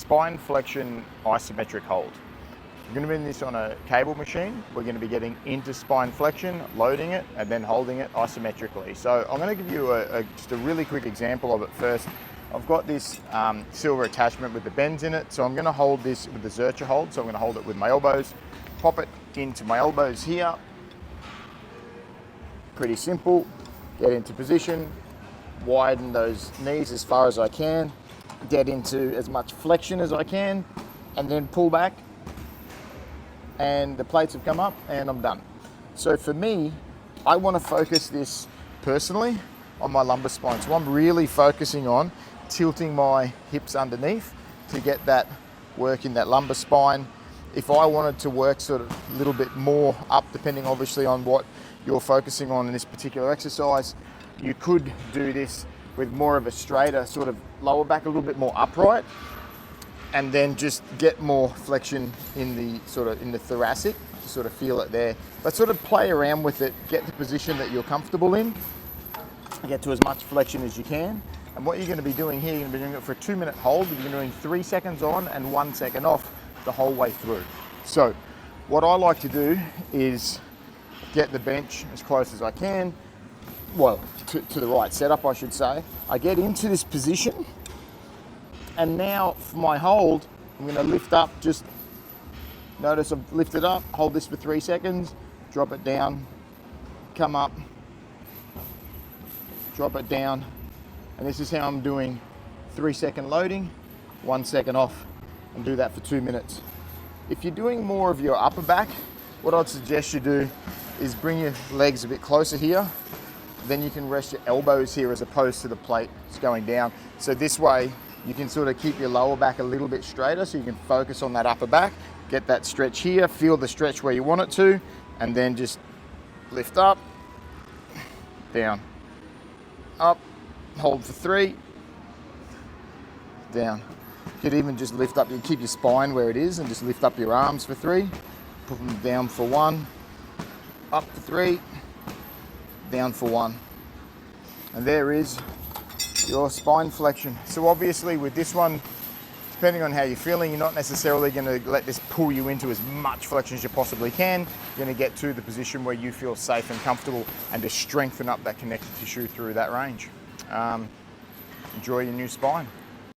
spine flexion isometric hold. We're going to be doing this on a cable machine. We're going to be getting into spine flexion, loading it, and then holding it isometrically. So I'm going to give you just a really quick example of it first. I've got this silver attachment with the bends in it, so I'm going to hold this with the Zercher hold. So I'm going to hold it with my elbows, pop it into my elbows here. Pretty simple. Get into position, widen those knees as far as I can, get into as much flexion as I can, and then pull back. And the plates have come up and I'm done. So for me, I want to focus this personally on my lumbar spine. So I'm really focusing on tilting my hips underneath to get that work in that lumbar spine. If I wanted to work sort of a little bit more up, depending obviously on what you're focusing on in this particular exercise, you could do this with more of a straighter sort of lower back, a little bit more upright, and then just get more flexion in the thoracic to sort of feel it there. But sort of play around with it, get the position that you're comfortable in, get to as much flexion as you can. And what you're going to be doing here, you're going to be doing it for a 2-minute hold. You're doing 3 seconds on and 1 second off the whole way through. So what I like to do is get the bench as close as I can, well, to the right setup, I should say. I get into this position, and now for my hold, I'm going to lift up. Just notice I've lifted up, hold this for 3 seconds, drop it down, come up, drop it down, and this is how I'm doing 3-second loading, 1 second off, and do that for 2 minutes. If you're doing more of your upper back, what I'd suggest you do is bring your legs a bit closer here. Then you can rest your elbows here as opposed to the plate going down. So this way you can sort of keep your lower back a little bit straighter, so you can focus on that upper back, get that stretch here, feel the stretch where you want it to, and then just lift up, down, up, hold for 3, down. You could even just lift up, you keep your spine where it is and just lift up your arms for 3, put them down for 1, up for 3, down for 1. And there is your spine flexion. So obviously with this one, depending on how you're feeling, you're not necessarily going to let this pull you into as much flexion as you possibly can. You're going to get to the position where you feel safe and comfortable and to strengthen up that connective tissue through that range. Enjoy your new spine.